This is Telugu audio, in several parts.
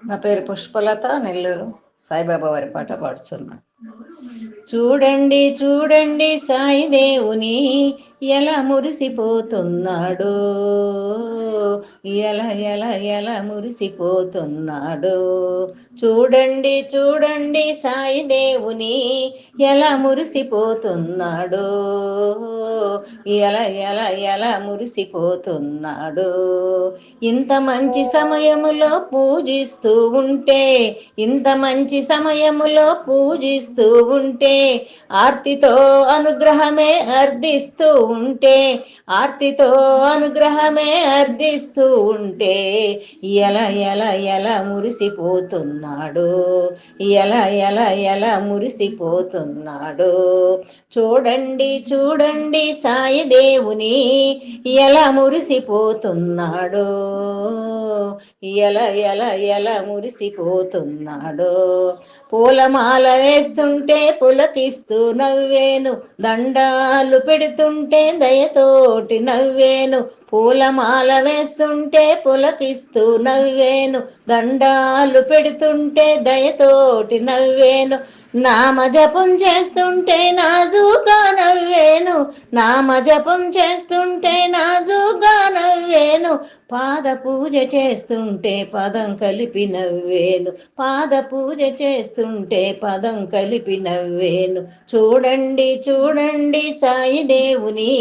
నా పేరు పుష్పలత, నెల్లూరు. సాయిబాబా వారి పాట పాడుతున్నా. చూడండి చూడండి సాయి దేవుని ఎలా మురిసిపోతున్నాడు, ఎలా ఎలా ఎలా మురిసిపోతున్నాడు. చూడండి చూడండి సాయి దేవుని ఎలా మురిసిపోతున్నాడు, ఎలా ఎలా ఎలా మురిసిపోతున్నాడు. ఇంత మంచి సమయములో పూజిస్తూ ఉంటే, ఇంత మంచి సమయములో పూజిస్తూ ఉంటే, ఆర్తితో అనుగ్రహమే అర్థిస్తూ ఉంటే, ఆర్తితో అనుగ్రహమే అర్థిస్తూ ఉంటే, ఎలా ఎలా ఎలా మురిసిపోతున్నాడు, ఎలా ఎలా ఎలా మురిసిపోతున్నాడు. చూడండి చూడండి సాయి దేవుని ఎలా మురిసిపోతున్నాడు, ఎలా ఎలా ఎలా మురిసిపోతున్నాడు. పూలమాల వేస్తుంటే పులకిస్తూ నవ్వేను, దండాలు పెడుతుంటే దయతోటి నవ్వేను. పూలమాల వేస్తుంటే పులకిస్తూ నవ్వేను, దండాలు పెడుతుంటే దయతోటి నవ్వేను. నామజపం చేస్తుంటే నాజుగా నవ్వేను, నామజపం చేస్తుంటే నాజుగా నవ్వేను. పాద పూజ చేస్తుంటే పదం కలిపి నవ్వేను, పాద పూజ చేస్తుంటే పదం కలిపి నవ్వేను. చూడండి చూడండి సాయి దేవుని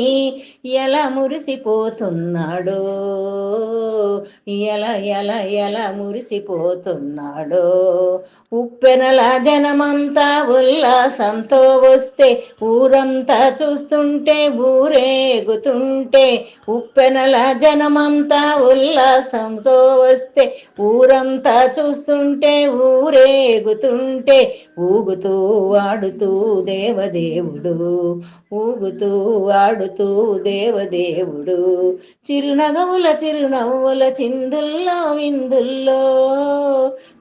ఎలా మురిసిపోతున్నాడు, ఎలా ఎలా ఎలా మురిసిపోతున్నాడు. ఉప్పెనల జనమంతా ఉల్లాసంతో వస్తే, ఊరంతా చూస్తుంటే ఊరేగుతుంటే, ఉప్పెనల జనమంతా ఉల్లాసంతో వస్తే, ఊరంతా చూస్తుంటే ఊరేగుతుంటే, ఊగుతూ ఆడుతూ దేవదేవుడు, ఊగుతూ ఆడుతూ దేవదేవుడు. చిరునగముల చిరునవ్వుల చిందుల్లో విందుల్లో,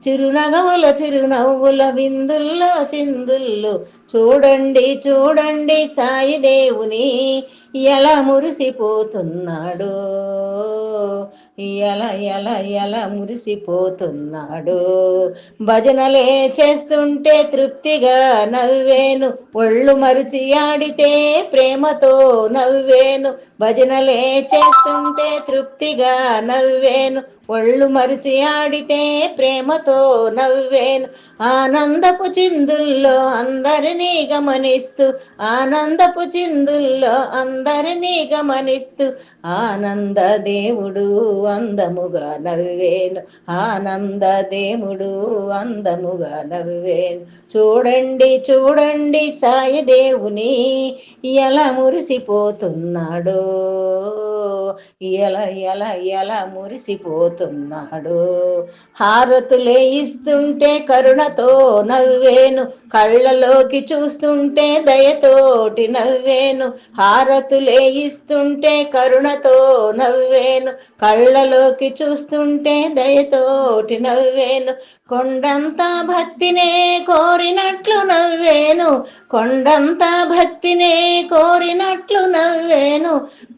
చిరునగముల చిరునవ్వుల విందుల్లో చిందుల్లో. చూడండి చూడండి సాయి దేవుని ఎలా మురిసిపోతున్నాడు, ఎలా ఎలా ఎలా మురిసిపోతున్నాడు. భజనలే చేస్తుంటే తృప్తిగా నవ్వేను, ఒళ్ళు మరిచి ఆడితే ప్రేమతో నవ్వేను. భజనలే చేస్తుంటే తృప్తిగా నవ్వేను, ఒళ్ళు మరిచి ఆడితే ప్రేమతో నవ్వేను. ఆనందపు చిందుల్లో అందరినీ గమనిస్తూ, ఆనందపు చిందుల్లో అందరినీ గమనిస్తూ, ఆనంద దేవుడు అందముగా నవ్వేను, ఆనంద దేవుడు అందముగా నవ్వేను. చూడండి చూడండి సాయి దేవుని ఎలా మురిసిపోతున్నాడు, ఎలా ఎలా ఎలా మురిసిపోతున్నాడు. హారతులే ఇస్తుంటే కరుణతో నవ్వేను, కళ్ళలోకి చూస్తుంటే దయతోటి నవ్వేను. హారతులే ఇస్తుంటే కరుణతో నవ్వేను, కళ్ళలోకి చూస్తుంటే దయతోటి నవ్వేను. కొండంత భక్తినే కోరినట్లు నవ్వేను, కొండంత భక్తినే కోరినట్లు నవ్వేను.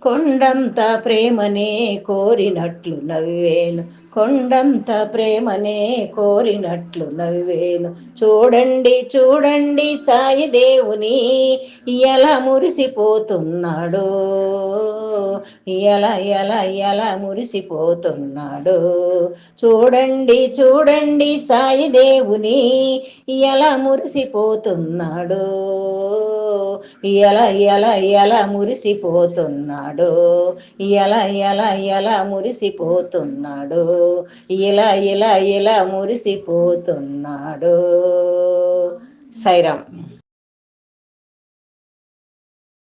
కొండంత ప్రేమనే కోరినట్లు నవ్వేను, కొండంత ప్రేమనే కోరినట్లు నవ్వేను. చూడండి చూడండి సాయి దేవుని ఎలా మురిసిపోతున్నాడు, ఎలా ఎలా ఎలా మురిసిపోతున్నాడు. చూడండి చూడండి సాయి దేవుని ఎలా మురిసిపోతున్నాడు, ఎలా ఎలా ఎలా మురిసిపోతున్నాడు, ఎలా ఎలా ఎలా మురిసిపోతున్నాడు, ఇలా ఇలా ఇలా మురిసిపోతున్నాడు. సైరామ్.